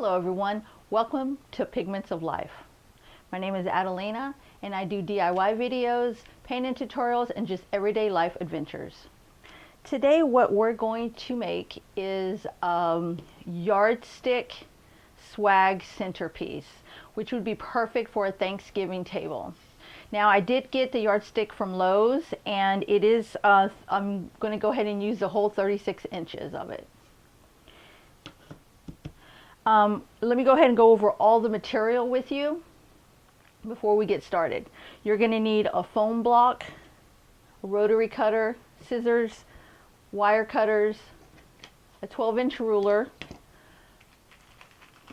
Hello everyone, welcome to Pigments of Life. My name is Adelina and I do DIY videos, painting tutorials, and just everyday life adventures. Today what we're going to make is yardstick swag centerpiece, which would be perfect for a Thanksgiving table. Now I did get the yardstick from Lowe's and it is, I'm going to go ahead and use the whole 36 inches of it. Let me go ahead and go over all the material with you before we get started. You're going to need a foam block, a rotary cutter, scissors, wire cutters, a 12-inch ruler.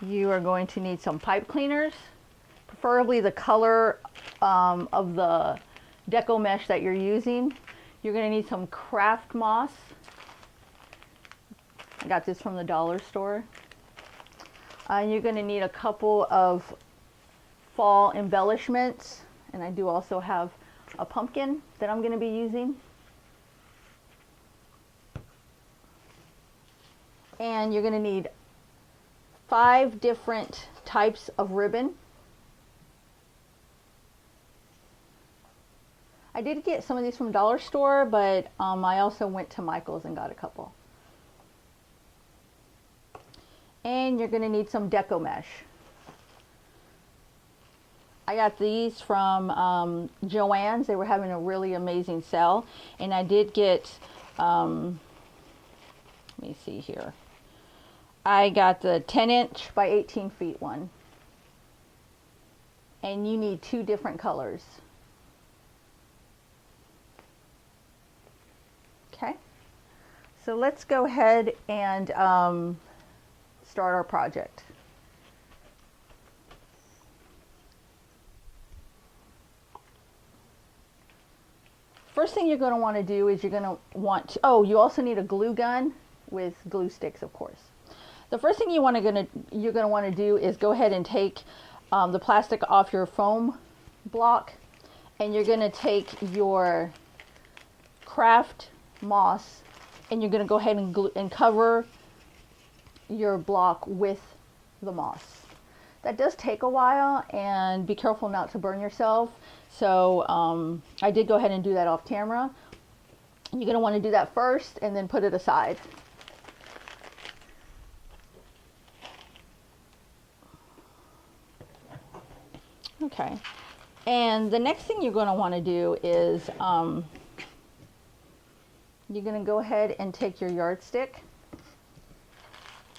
You are going to need some pipe cleaners, preferably the color of the deco mesh that you're using. You're going to need some craft moss. I got this from the dollar store. You're going to need a couple of fall embellishments, and I do also have a pumpkin that I'm going to be using. And you're going to need 5 different types of ribbon. I did get some of these from dollar store, but I also went to Michael's and got a couple. And you're going to need some deco mesh. I got these from Joann's. They were having a really amazing sale. And I did get, let me see here. I got the 10-inch by 18 feet one. And you need 2 different colors. Okay. So let's go ahead and start our project. First thing you're going to want to do is you're going to want to, you also need a glue gun with glue sticks, of course. The first thing you're going to want to do is go ahead and take the plastic off your foam block, and you're going to take your craft moss and you're going to go ahead and cover your block with the moss. That does take a while, and be careful not to burn yourself. So I did go ahead and do that off camera. You're going to want to do that first and then put it aside. Okay, and the next thing you're going to want to do is you're going to go ahead and take your yardstick,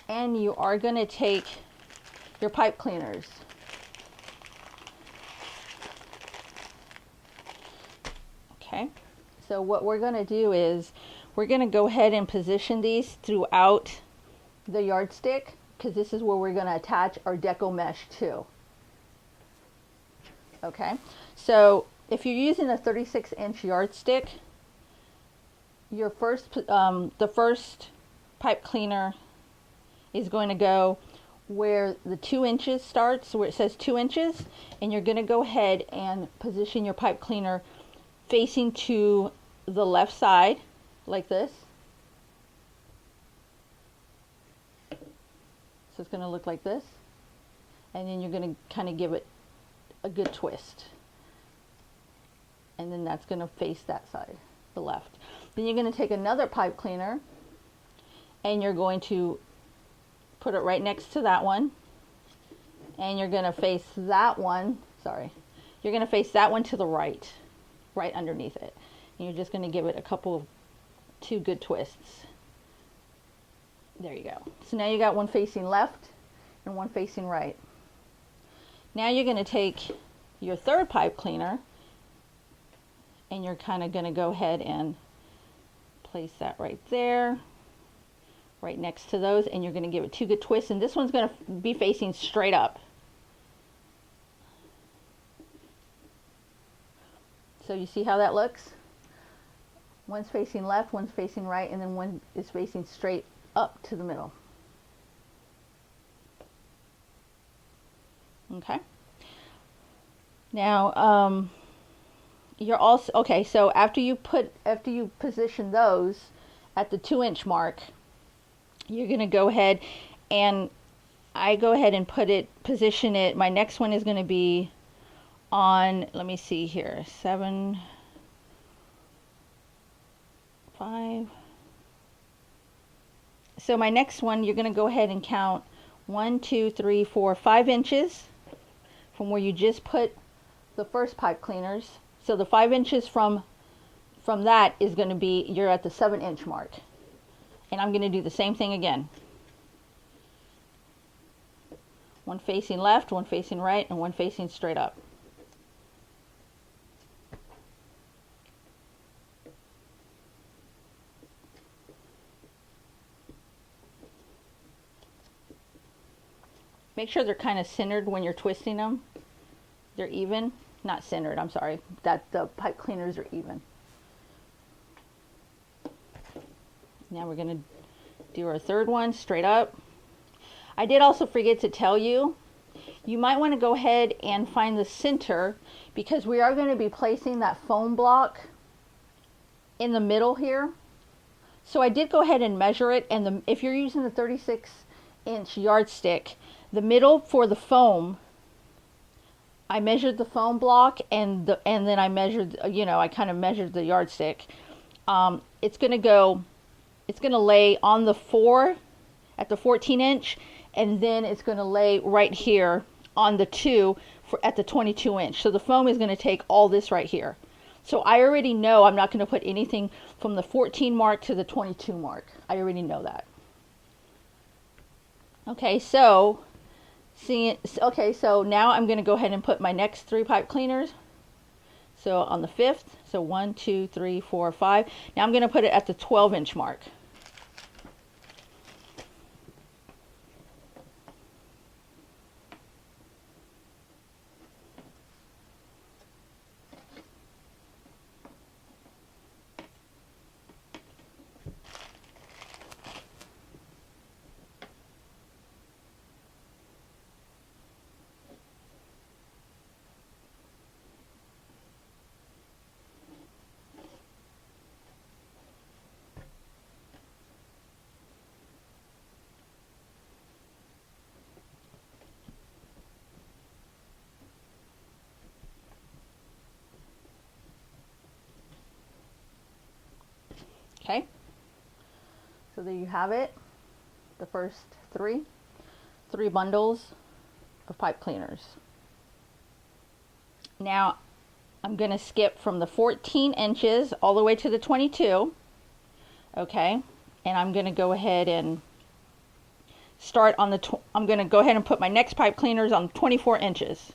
and you are going to take your pipe cleaners. Okay, so what we're going to do is we're going to go ahead and position these throughout the yardstick, because this is where we're going to attach our deco mesh to. Okay, so if you're using a 36-inch yardstick, your the first pipe cleaner is going to go where the 2 inches starts, where it says 2 inches, and you're going to go ahead and position your pipe cleaner facing to the left side like this. So it's going to look like this, and then you're going to kind of give it a good twist, and then that's going to face that side, the left. Then you're going to take another pipe cleaner and you're going to put it right next to that one, and you're going to face that one, you're going to face that one to the right underneath it. And you're just going to give it a 2 good twists. There you go. So now you got one facing left and one facing right. Now you're going to take your third pipe cleaner and you're kind of going to go ahead and place that right there, right next to those, and you're going to give it 2 good twists, and this one's going to be facing straight up. So you see how that looks? One's facing left, one's facing right, and then one is facing straight up to the middle. Okay. Now, you're also, okay, so after you position those at the 2-inch mark, you're going to go ahead and I go ahead and position it. My next one is going to be on, let me see here, 7, 5. So my next one, you're going to go ahead and count 1, 2, 3, 4, 5 inches from where you just put the first pipe cleaners. So the 5 inches from that is going to be, you're at the 7-inch mark. And I'm going to do the same thing again. One facing left, one facing right, and one facing straight up. Make sure they're kind of centered when you're twisting them. They're even, not centered, I'm sorry, that the pipe cleaners are even. Now we're going to do our third one straight up. I did also forget to tell you, you might want to go ahead and find the center, because we are going to be placing that foam block in the middle here. So I did go ahead and measure it, and if you're using the 36-inch yardstick, the middle for the foam, I measured the foam block, and then I measured, I kind of measured the yardstick. It's going to lay on the 4 at the 14-inch, and then it's going to lay right here on the 2 at the 22-inch. So the foam is going to take all this right here. So I already know I'm not going to put anything from the 14 mark to the 22 mark. I already know that. Okay, so now I'm going to go ahead and put my next 3 pipe cleaners. So on the 5th, so 1, 2, 3, 4, 5. Now I'm going to put it at the 12-inch mark. Okay, so there you have it, the first three bundles of pipe cleaners. Now I'm going to skip from the 14 inches all the way to the 22, okay, and I'm going to go ahead and start on the, I'm going to go ahead and put my next pipe cleaners on 24 inches.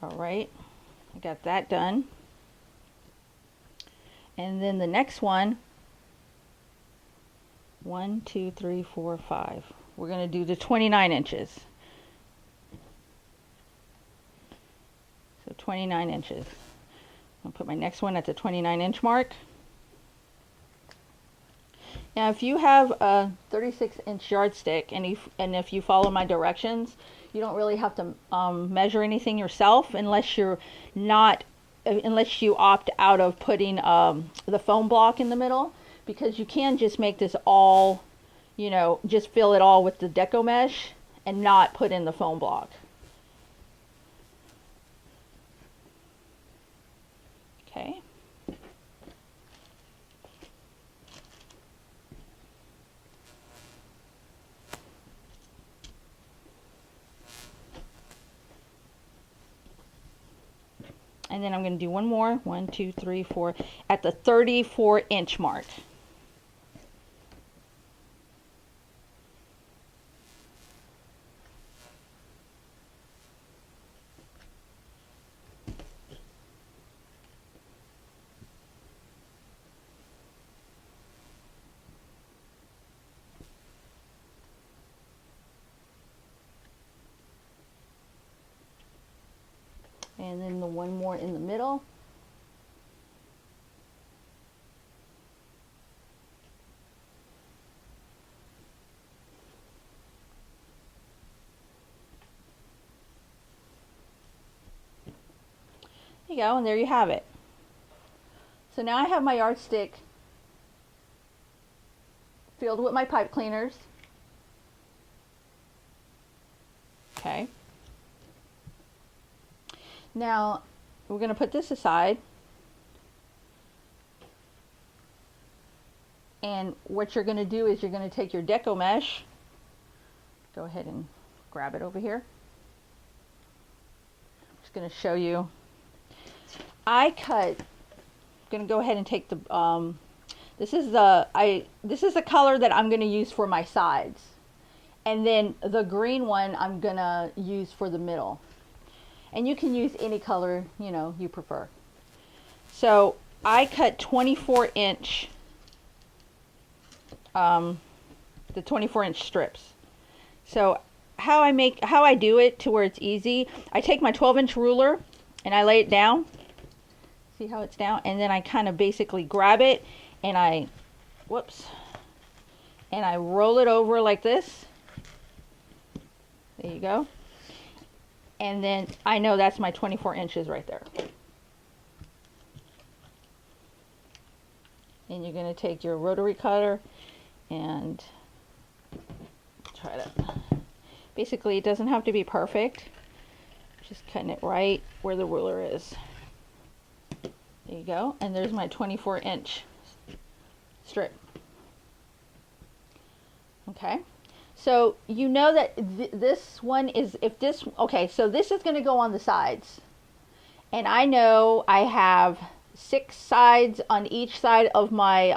All right, I got that done. And then the next one, 1, 2, 3, 4, 5. We're going to do the 29 inches. So 29 inches. I'll put my next one at the 29-inch mark. Now, if you have a 36-inch yardstick and if you follow my directions, you don't really have to measure anything yourself unless you opt out of putting the foam block in the middle, because you can just make this all, just fill it all with the deco mesh and not put in the foam block. Okay. And then I'm going to do one more, 1, 2, 3, 4, at the 34-inch mark. more in the middle. There you go, and there you have it. So now I have my yardstick filled with my pipe cleaners. Okay. Now we're going to put this aside. And what you're going to do is you're going to take your deco mesh. Go ahead and grab it over here. I'm just going to show you. I'm going to go ahead and take the this is the color that I'm going to use for my sides. And then the green one I'm going to use for the middle. And you can use any color, you know, you prefer. So I cut 24-inch the 24-inch strips. So how I do it to where it's easy, I take my 12-inch ruler and I lay it down. See how it's down? And then I kind of basically grab it and I roll it over like this. There you go. And then I know that's my 24 inches right there. And you're going to take your rotary cutter and try to, basically it doesn't have to be perfect, just cutting it right where the ruler is. There you go, and there's my 24-inch strip. Okay, so you know that this one is, okay, so this is going to go on the sides, and I know I have 6 sides on each side of my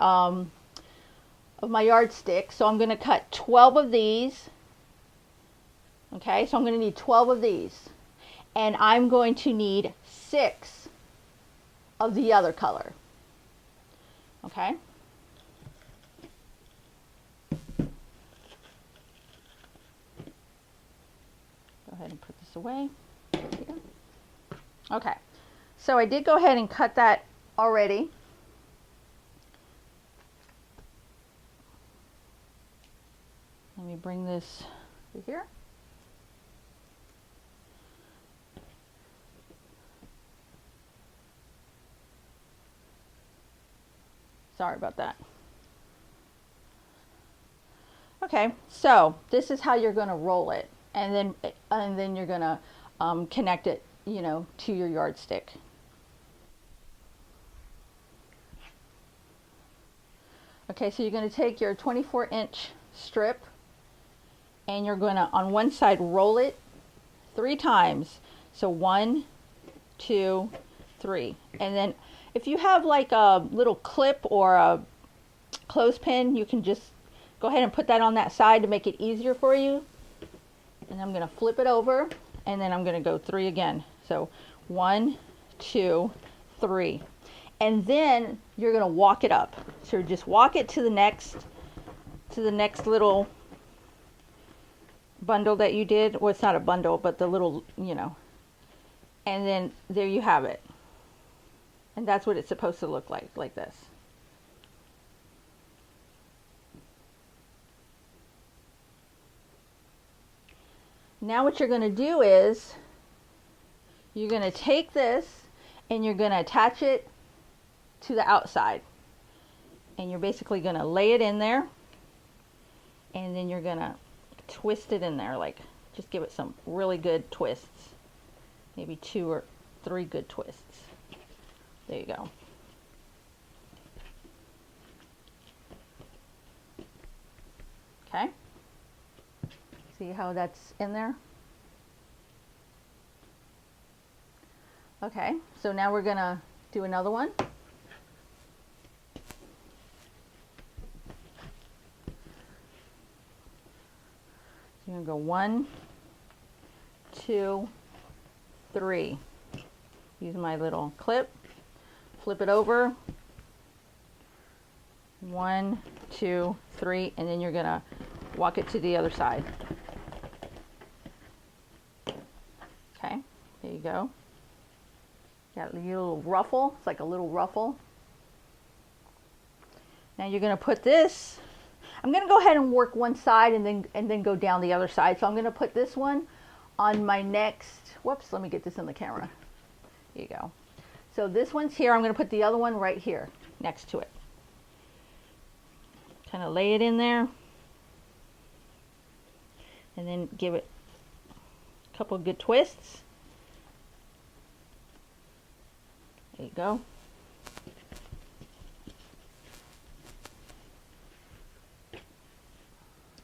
yardstick, so I'm going to cut 12 of these. Okay, so I'm going to need 12 of these, and I'm going to need 6 of the other color. Okay. Go ahead and put this away. Okay, so I did go ahead and cut that already. Let me bring this to here. Sorry about that. Okay, so this is how you're going to roll it, and then you're going to connect it, you know, to your yardstick. Okay, so you're going to take your 24-inch strip, and you're going to on one side roll it 3 times. So 1, 2, 3, and then if you have like a little clip or a clothespin, you can just go ahead and put that on that side to make it easier for you. And I'm going to flip it over, and then I'm going to go 3 again. So 1, 2, 3. And then you're going to walk it up. So just walk it to the next little bundle that you did. Well, it's not a bundle, but the little, you know. And then there you have it. And that's what it's supposed to look like this. Now what you're going to do is you're going to take this and you're going to attach it to the outside. And you're basically going to lay it in there, and then you're going to twist it in there, like just give it some really good twists. Maybe 2 or 3 good twists. There you go. Okay. See how that's in there? Okay, so now we're going to do another one. You're going to go 1, 2, 3. Use my little clip. Flip it over. 1, 2, 3, and then you're going to walk it to the other side. Okay, there you go. Got a little ruffle. It's like a little ruffle. Now you're going to put this, I'm going to go ahead and work one side and then go down the other side. So I'm going to put this one on my next, whoops, let me get this in the camera. Here you go. So this one's here. I'm going to put the other one right here next to it. Kind of lay it in there. And then give it a couple of good twists. There you go.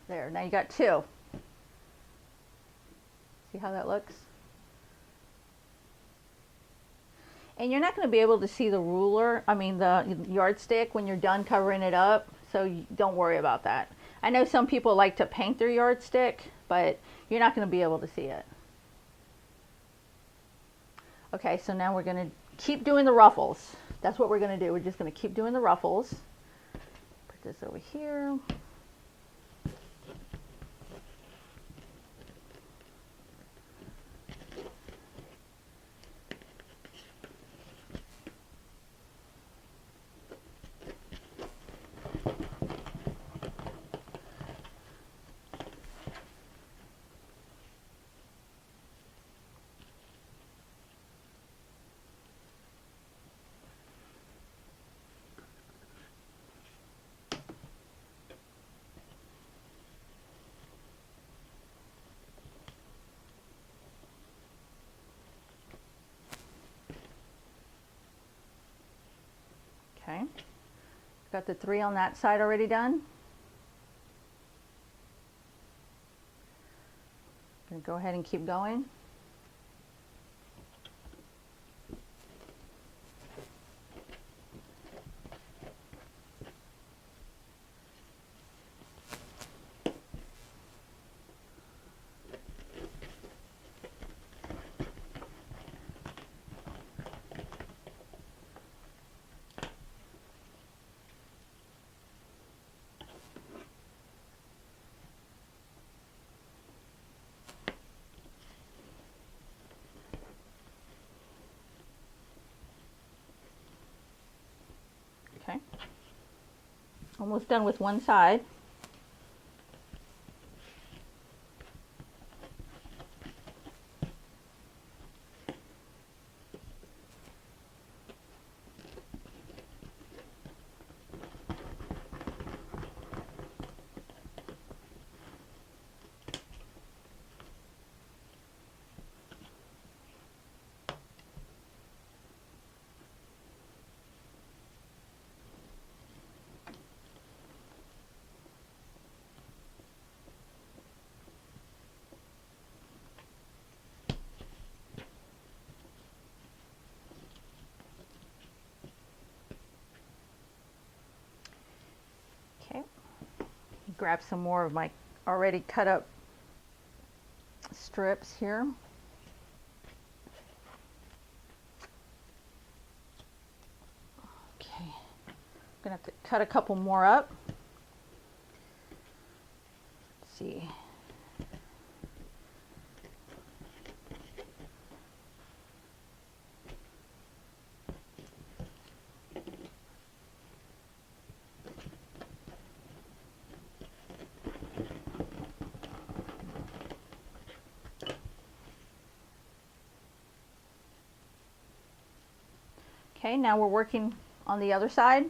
There, now you got two. See how that looks? And you're not going to be able to see the the yardstick when you're done covering it up, so don't worry about that. I know some people like to paint their yardstick, but you're not going to be able to see it. Okay, so now we're going to keep doing the ruffles. That's what we're going to do. We're just going to keep doing the ruffles. Put this over here. Okay, got the 3 on that side already done. Gonna go ahead and keep going. Okay, almost done with one side. Okay, grab some more of my already cut up strips here. Okay, I'm gonna have to cut a couple more up. Let's see. Okay, now we're working on the other side.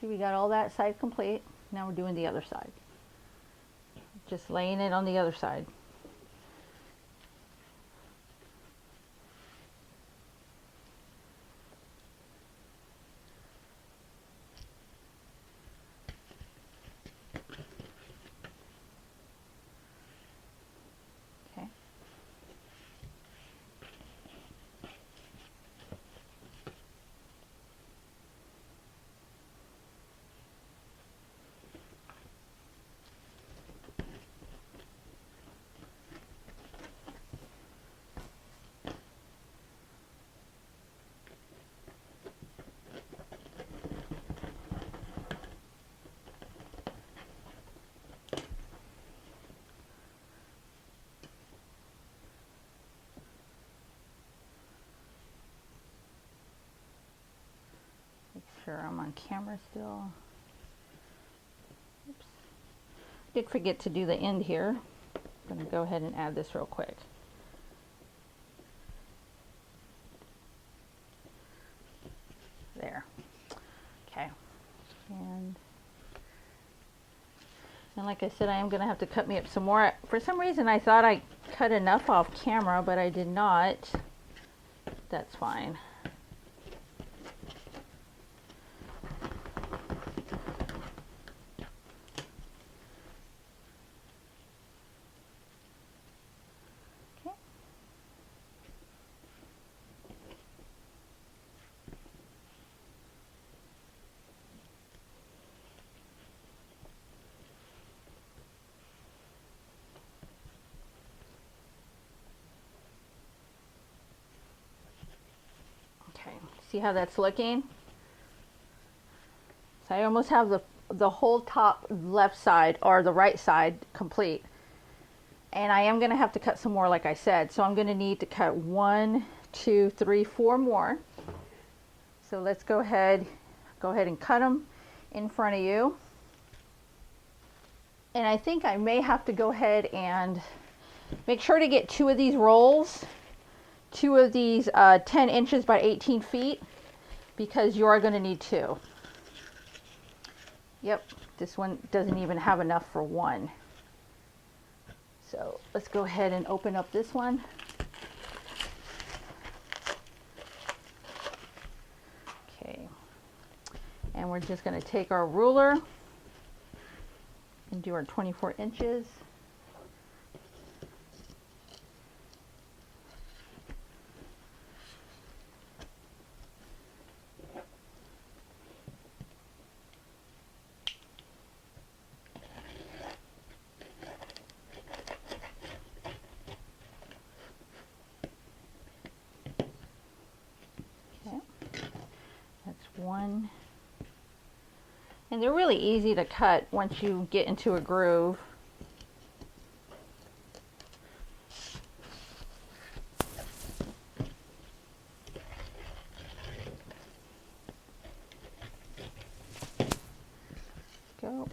See, we got all that side complete. Now we're doing the other side. Just laying it on the other side. Okay. sure I'm on camera still. Oops. Did forget to do the end here. I'm going to go ahead and add this real quick. There. Okay. And like I said, I am going to have to cut me up some more. For some reason, I thought I cut enough off camera, but I did not. That's fine. See how that's looking? So I almost have the whole top left side or the right side complete. And I am going to have to cut some more, like I said. So I'm going to need to cut 1, 2, 3, 4 more. So let's go ahead and cut them in front of you. And I think I may have to go ahead and make sure to get 2 of these rolls. 2 of these 10 inches by 18 feet, because you are going to need 2. Yep, this one doesn't even have enough for 1. So let's go ahead and open up this one. Okay, and we're just going to take our ruler and do our 24 inches. One, and they're really easy to cut once you get into a groove. Go.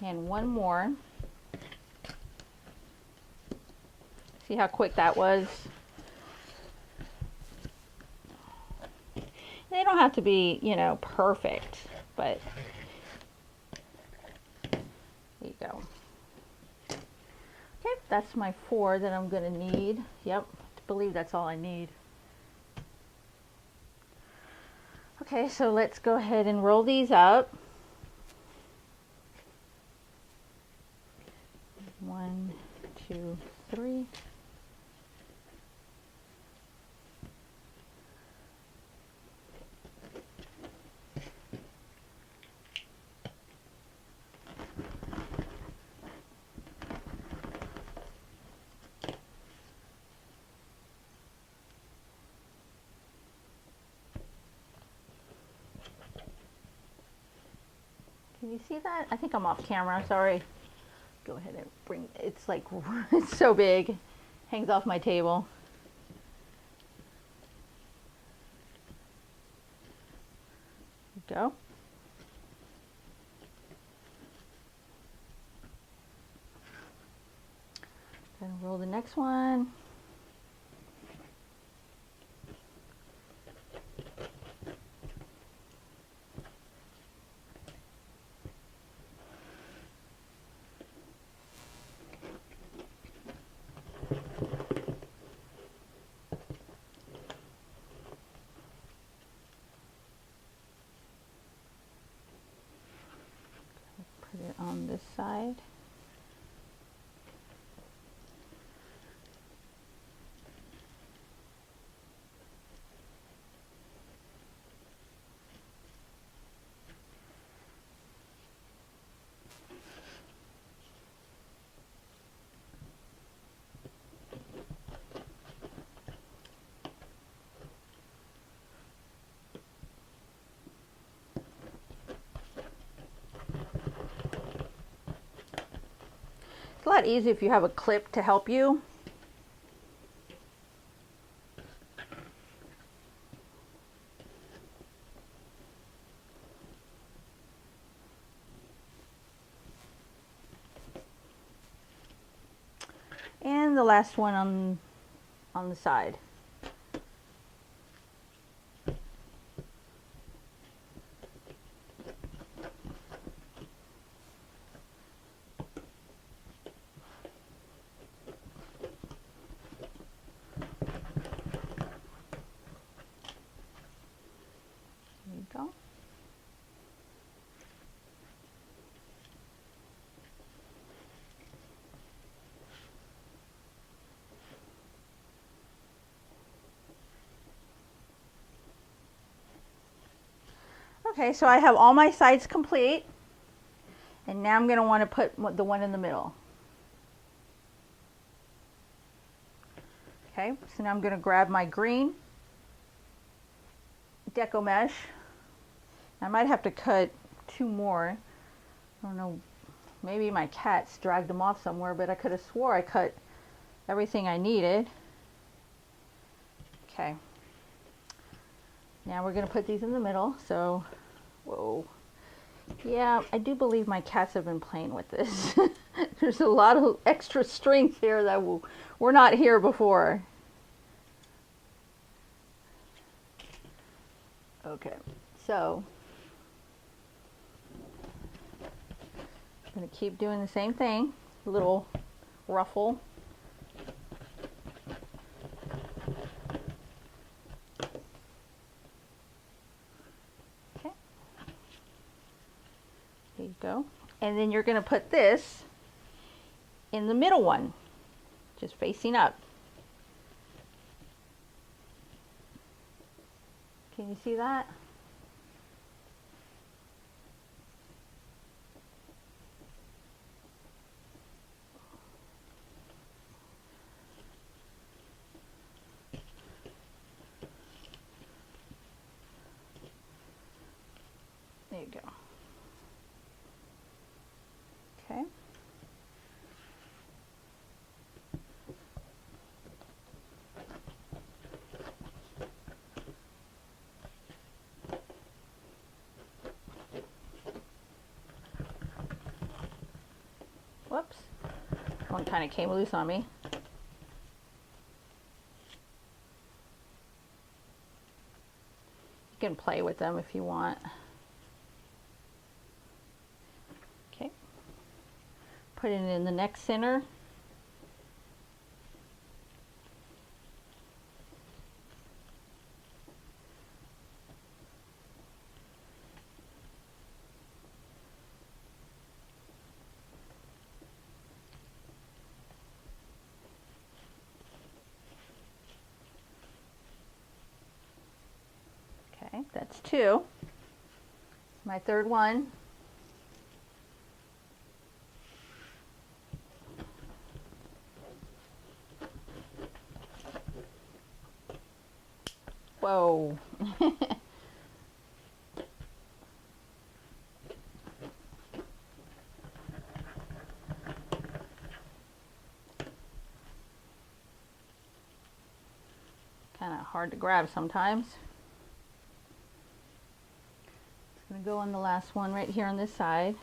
And 1 more. See how quick that was? They don't have to be, you know, perfect, but there you go. Okay, that's my 4 that I'm going to need. Yep, I believe that's all I need. Okay, so let's go ahead and roll these up. 1, 2, 3. Can you see that? I think I'm off camera, sorry. Go ahead and bring, it's like, it's so big, hangs off my table. Go. Then roll the next one. it on this side. lot easier if you have a clip to help you. And the last one on the side. There you go. Okay, so I have all my sides complete, and now I'm going to want to put the one in the middle. Okay, so now I'm going to grab my green deco mesh. I might have to cut 2 more. I don't know, maybe my cats dragged them off somewhere, but I could have swore I cut everything I needed. Okay, now we're going to put these in the middle. So, whoa. Yeah, I do believe my cats have been playing with this. There's a lot of extra strings here that were not here before. Okay, so I'm going to keep doing the same thing. A little ruffle. Okay. There you go. And then you're going to put this in the middle one, just facing up. Can you see that? There you go. Okay. Whoops. One kind of came loose on me. You can play with them if you want. Okay. Put it in the next center. Okay, that's 2. My third one. Whoa. Kind of hard to grab sometimes. It's going to go on the last one right here on this side.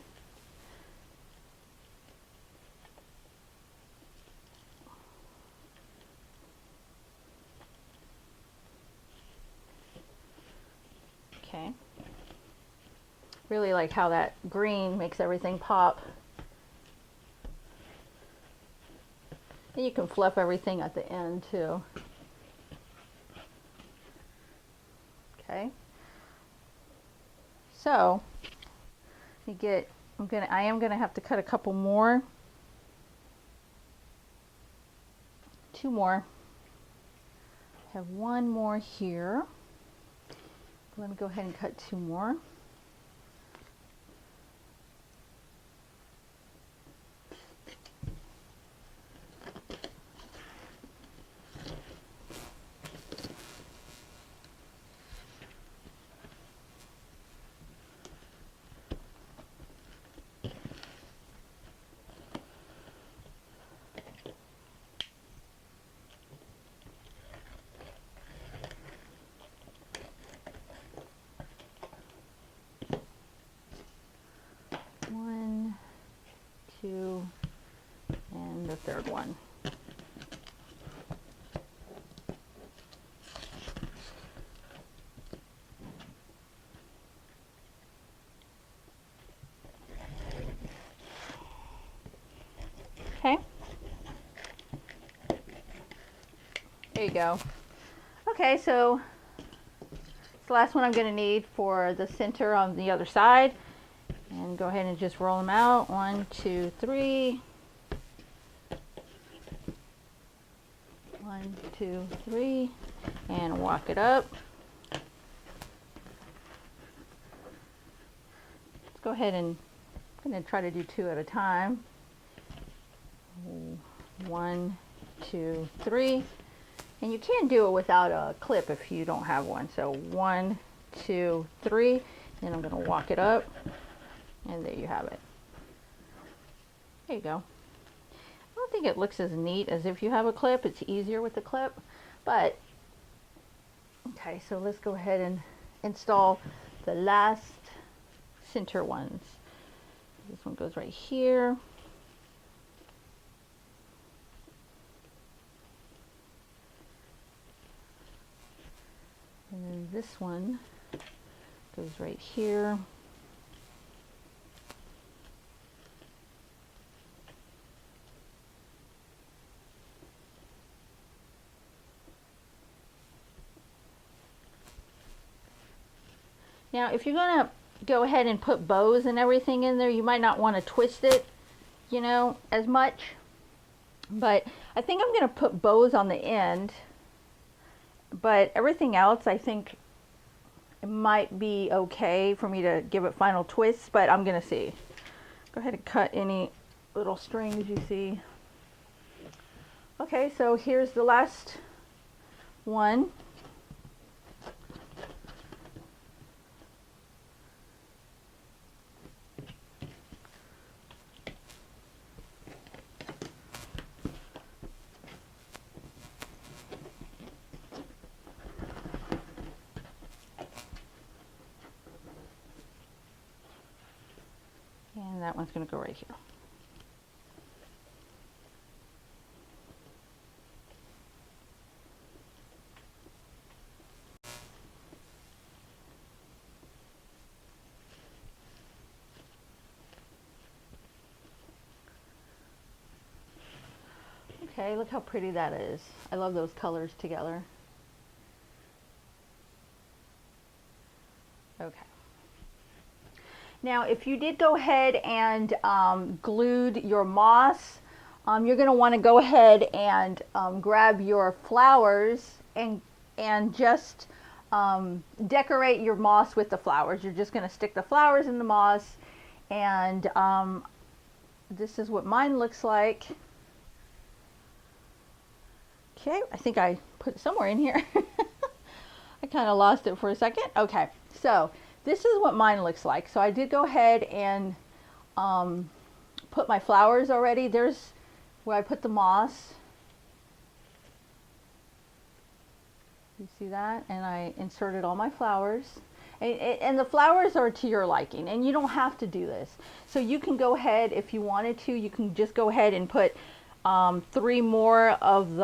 Okay. Really like how that green makes everything pop. And you can fluff everything at the end too. Okay. So I am gonna have to cut a couple more. 2 more. I have 1 more here. Let me go ahead and cut 2 more. third one. Okay. There you go. Okay, so it's the last one I'm going to need for the center on the other side. And go ahead and just roll them out. 1, 2, 3. 1, 2, 3. And walk it up. Let's go ahead and I'm going to try to do 2 at a time. 1, 2, 3. And you can do it without a clip if you don't have one. So 1, 2, 3. Then I'm going to walk it up. And there you have it. There you go. I don't think it looks as neat as if you have a clip. It's easier with the clip. But, okay, so let's go ahead and install the last center ones. This one goes right here. And then this one goes right here. Now, if you're going to go ahead and put bows and everything in there, you might not want to twist it, you know, as much. But I think I'm going to put bows on the end. But everything else, I think it might be okay for me to give it final twists, but I'm going to see. Go ahead and cut any little strings you see. Okay, so here's the last one. And that one's going to go right here. Okay, look how pretty that is. I love those colors together. Okay. Now, if you did go ahead and glued your moss, you're going to want to go ahead and grab your flowers and just decorate your moss with the flowers. You're just going to stick the flowers in the moss, and this is what mine looks like. Okay, I think I put it somewhere in here. I kind of lost it for a second. Okay, so this is what mine looks like. So I did go ahead and put my flowers already. There's where I put the moss. You see that? And I inserted all my flowers. And the flowers are to your liking, and you don't have to do this. So you can go ahead, if you wanted to, you can just go ahead and put 3 more of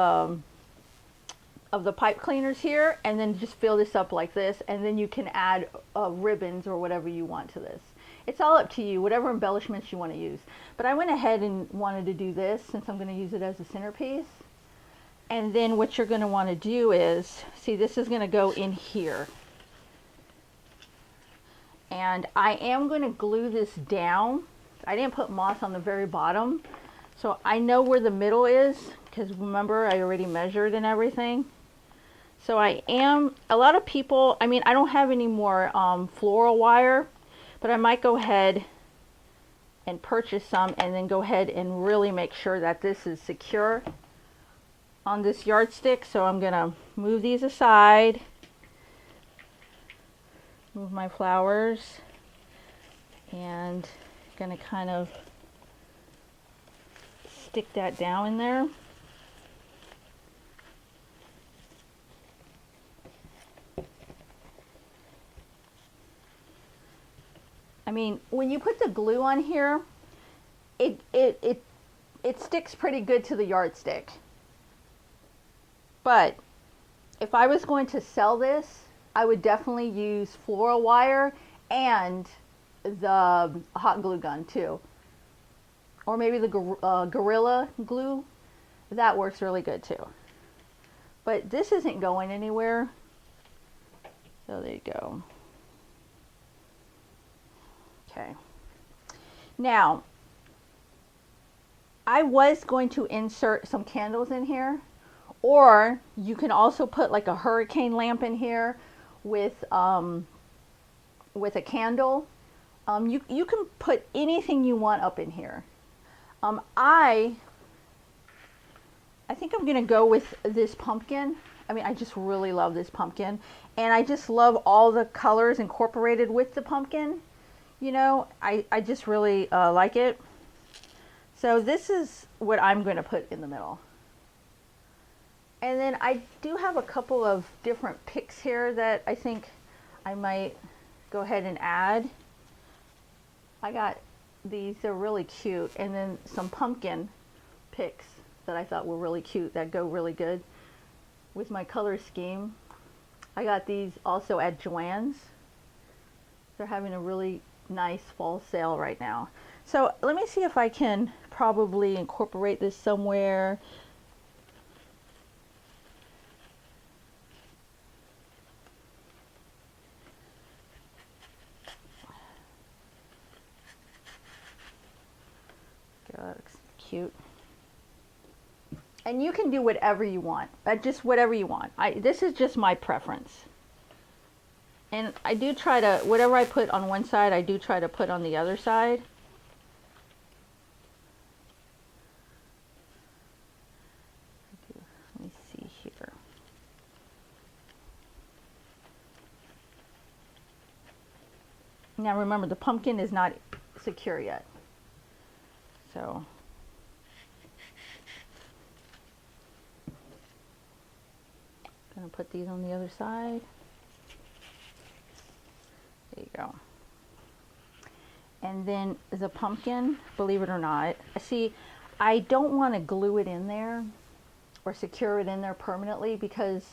the pipe cleaners here, and then just fill this up like this, and then you can add ribbons or whatever you want to this. It's all up to you, whatever embellishments you want to use. But I went ahead and wanted to do this since I'm going to use it as a centerpiece. And then what you're going to want to do is, see, this is going to go in here. And I am going to glue this down. I didn't put moss on the very bottom, so I know where the middle is, because remember, I already measured and everything. So a lot of people, I mean, I don't have any more floral wire, but I might go ahead and purchase some and then go ahead and really make sure that this is secure on this yardstick. So I'm going to move these aside, move my flowers, and going to kind of stick that down in there. I mean, when you put the glue on here, it it sticks pretty good to the yardstick. But if I was going to sell this, I would definitely use floral wire and the hot glue gun too. Or maybe the Gorilla Glue. That works really good too. But this isn't going anywhere. So there you go. Okay. Now, I was going to insert some candles in here, or you can also put like a hurricane lamp in here with a candle. You can put anything you want up in here. I think I'm gonna go with this pumpkin. I mean, I just really love this pumpkin, and I just love all the colors incorporated with the pumpkin. You know, I just really like it. So this is what I'm going to put in the middle. And then I do have a couple of different picks here that I think I might go ahead and add. I got these, they're really cute, and then some pumpkin picks that I thought were really cute that go really good with my color scheme. I got these also at Joann's. They're having a really nice fall sale right now. So let me see if I can probably incorporate this somewhere. That looks cute. And you can do whatever you want. Just whatever you want. This is just my preference. And I do try to, whatever I put on one side, I do try to put on the other side. Let me see here. Now remember, the pumpkin is not secure yet. So I'm going to put these on the other side. There you go. And then the pumpkin, believe it or not, see, I don't want to glue it in there or secure it in there permanently because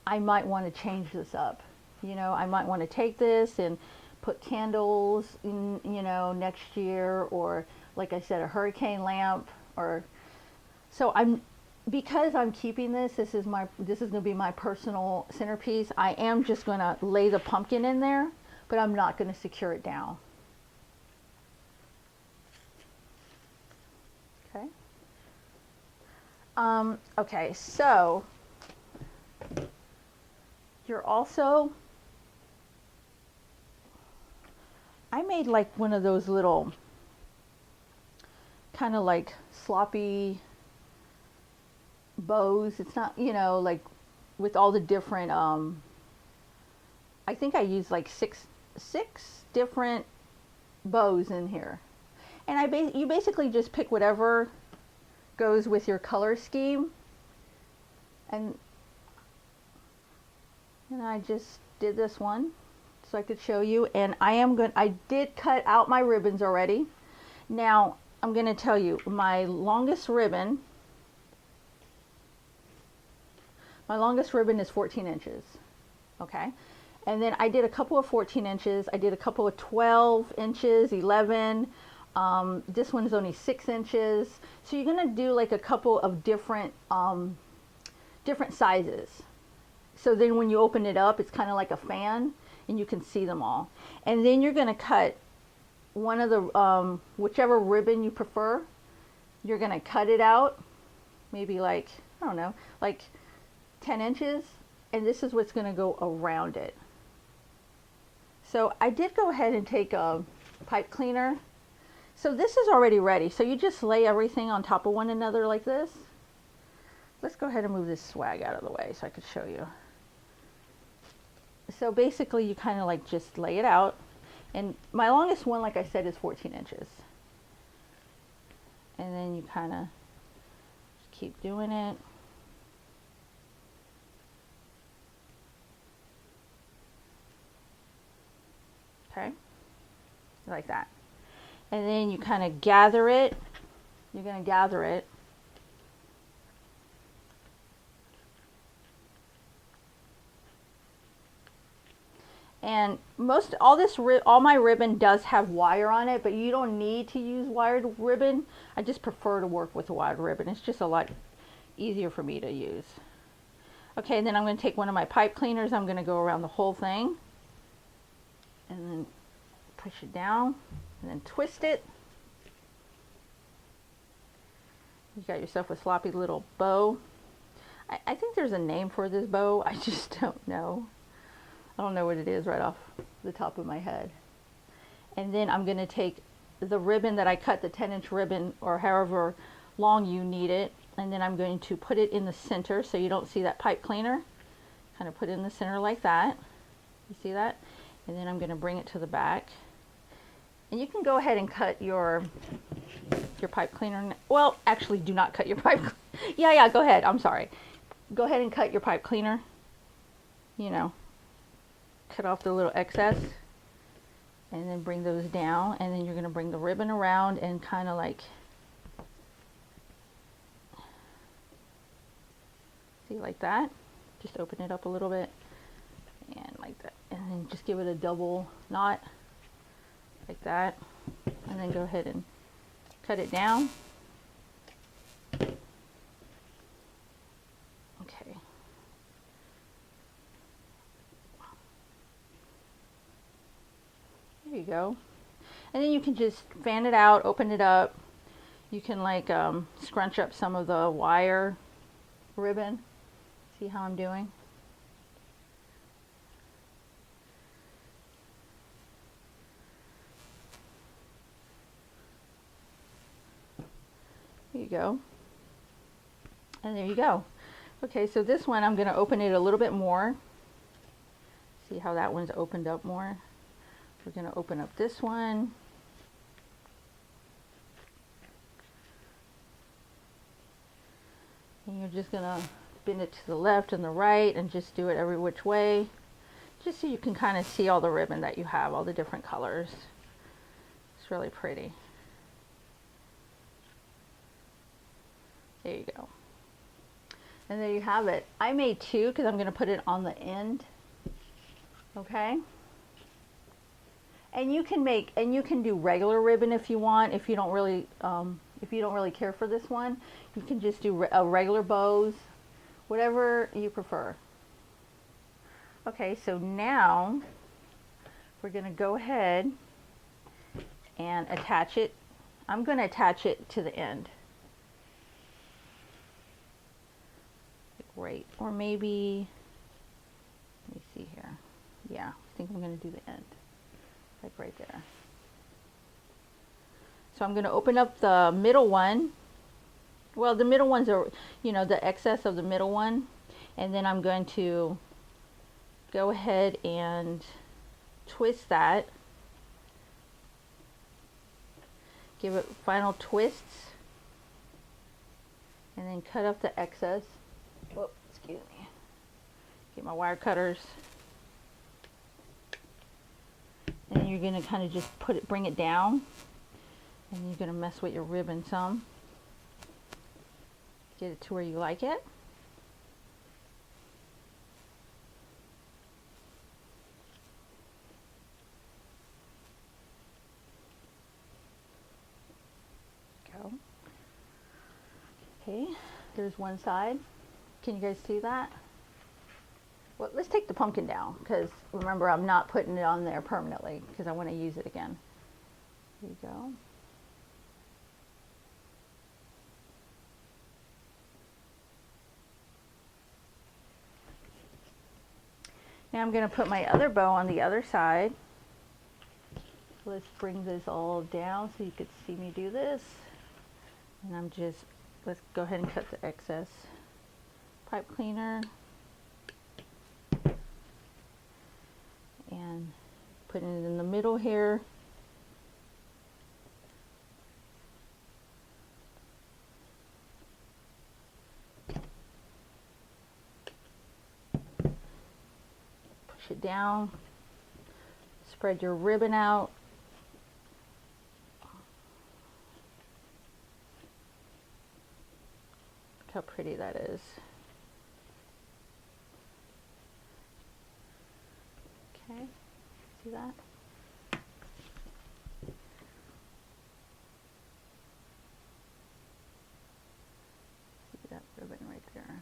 I might want to change this up. You know, I might want to take this and put candles in, you know, next year, or like I said, a hurricane lamp, or so because I'm keeping this, this is going to be my personal centerpiece. I am just going to lay the pumpkin in there, but I'm not going to secure it down. Okay. Okay, so you're also, I made like one of those little kind of like sloppy bows. It's not, you know, like with all the different, I think I used like six different bows in here. And you basically just pick whatever goes with your color scheme. And I just did this one so I could show you. And I did cut out my ribbons already. Now I'm going to tell you, my longest ribbon is 14 inches. Okay. And then I did a couple of 14 inches. I did a couple of 12 inches, 11. This one's only 6 inches. So you're going to do like a couple of different sizes. So then when you open it up, it's kind of like a fan and you can see them all. And then you're going to cut one of the, whichever ribbon you prefer, you're going to cut it out, maybe like, I don't know, like 10 inches. And this is what's going to go around it. So I did go ahead and take a pipe cleaner. So this is already ready. So you just lay everything on top of one another like this. Let's go ahead and move this swag out of the way so I could show you. So basically you kind of like just lay it out. And my longest one, like I said, is 14 inches. And then you kind of keep doing it. Okay, like that. And then you kind of gather it, You're going to gather it. And all my ribbon does have wire on it, but you don't need to use wired ribbon. I just prefer to work with wired ribbon. It's just a lot easier for me to use. Okay, then I'm going to take one of my pipe cleaners. I'm going to go around the whole thing and then push it down and then twist it. You got yourself a sloppy little bow. I think there's a name for this bow. I just don't know. I don't know what it is right off the top of my head. And then I'm going to take the ribbon that I cut, the 10-inch ribbon, or however long you need it, and then I'm going to put it in the center so you don't see that pipe cleaner. Kind of put it in the center like that. You see that? And then I'm going to bring it to the back. And you can go ahead and cut your pipe cleaner. Well, actually, do not cut your pipe. Yeah, go ahead. I'm sorry. Go ahead and cut your pipe cleaner. You know, cut off the little excess. And then bring those down. And then you're going to bring the ribbon around and kind of like, see, like that. Just open it up a little bit. And like that. And then just give it a double knot. Like that. And then go ahead and cut it down. Okay. There you go. And then you can just fan it out, open it up. You can like scrunch up some of the wire ribbon. See how I'm doing? There you go. And there you go. Okay, so this one I'm going to open it a little bit more. See how that one's opened up more? We're going to open up this one. And you're just going to bend it to the left and the right and just do it every which way. Just so you can kind of see all the ribbon that you have, all the different colors. It's really pretty. There you go. And there you have it. I made two because I'm going to put it on the end. Okay? And you can do regular ribbon if you want. If you don't really care for this one, you can just do regular bows, whatever you prefer. Okay, so now we're going to go ahead and attach it. I'm going to attach it to the end. Right, or maybe, let me see here. Yeah, I think I'm going to do the end, like right there. So I'm going to open up the middle one. Well, the middle ones are, you know, the excess of the middle one. And then I'm going to go ahead and twist that. Give it final twists. And then cut off the excess. Whoop, excuse me. Get my wire cutters. And you're going to kind of just bring it down. And you're going to mess with your ribbon some. Get it to where you like it. Go. Okay, there's one side. Can you guys see that? Well, let's take the pumpkin down because remember I'm not putting it on there permanently because I want to use it again. There you go. Now I'm going to put my other bow on the other side. Let's bring this all down so you could see me do this. And let's go ahead and cut the excess pipe cleaner. And put it in the middle here. Push it down. Spread your ribbon out. pretty that is. Okay, see that? See that ribbon right there.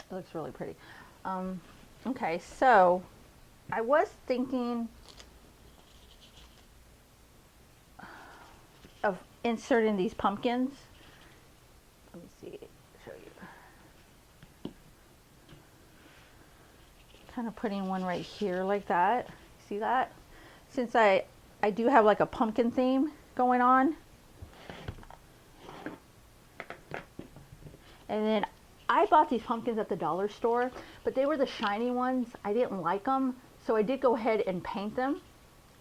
It looks really pretty. Okay, so I was thinking of inserting these pumpkins. Let me see, show you. Kind of putting one right here like that. See that? Since I do have like a pumpkin theme going on. And then I bought these pumpkins at the dollar store, but they were the shiny ones. I didn't like them, so I did go ahead and paint them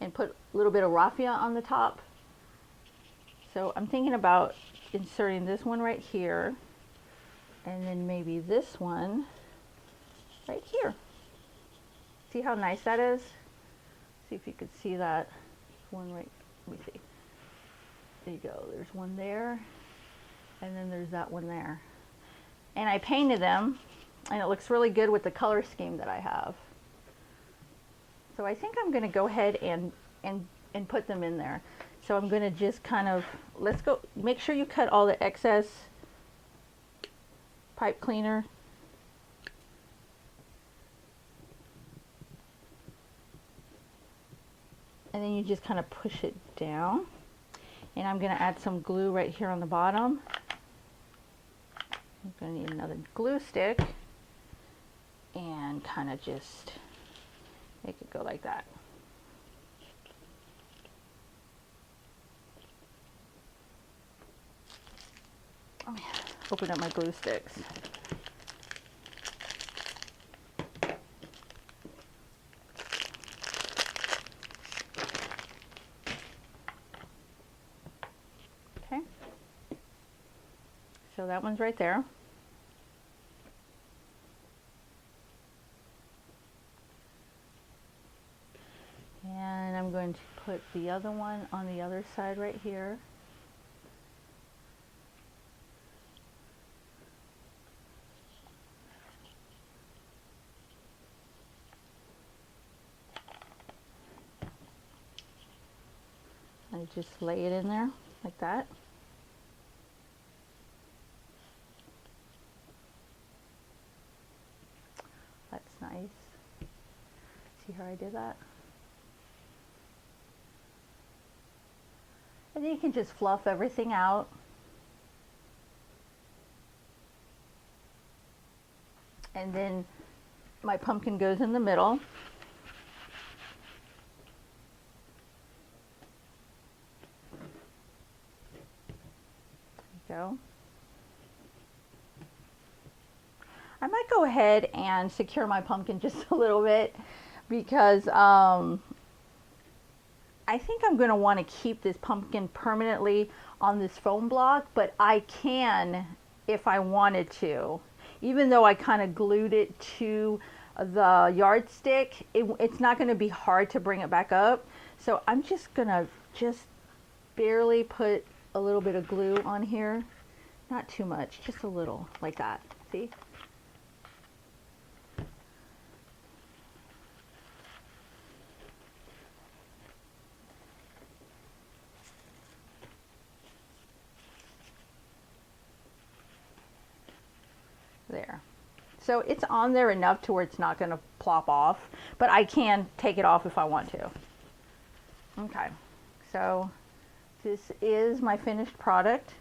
and put a little bit of raffia on the top. So I'm thinking about inserting this one right here, and then maybe this one right here. See how nice that is? See if you could see that one right, let me see. There you go, there's one there, and then there's that one there. And I painted them, and it looks really good with the color scheme that I have. So I think I'm going to go ahead and put them in there. So I'm going to just kind of, let's go, make sure you cut all the excess pipe cleaner. And then you just kind of push it down. And I'm going to add some glue right here on the bottom. I'm going to need another glue stick and kind of just make it go like that. Oh yeah, open up my glue sticks. Okay. So that one's right there. And I'm going to put the other one on the other side right here. I just lay it in there like that. That's nice. See how I did that? And then you can just fluff everything out. And then my pumpkin goes in the middle. There you go. I might go ahead and secure my pumpkin just a little bit because I think I'm going to want to keep this pumpkin permanently on this foam block, but I can if I wanted to. Even though I kind of glued it to the yardstick, it's not going to be hard to bring it back up. So I'm just going to just barely put a little bit of glue on here. Not too much, just a little, like that. See? There. So it's on there enough to where it's not going to plop off, but I can take it off if I want to. Okay, so this is my finished product.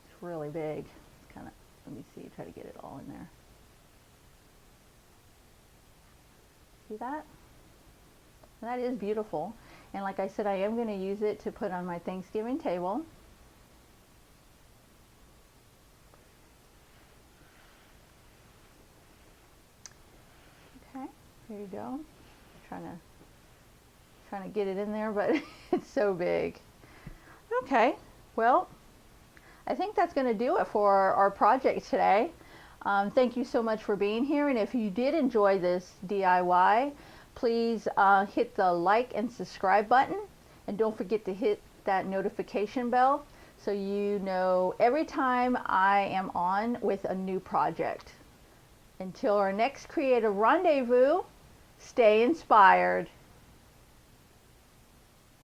It's really big. It's kind of, let me see, try to get it all in there. See that? That is beautiful. And like I said, I am going to use it to put on my Thanksgiving table. Okay, there you go. Trying to get it in there, but it's so big. Okay, well, I think that's going to do it for our project today. Thank you so much for being here, and if you did enjoy this DIY, please hit the like and subscribe button, and don't forget to hit that notification bell so you know every time I am on with a new project. Until our next creative rendezvous, stay inspired.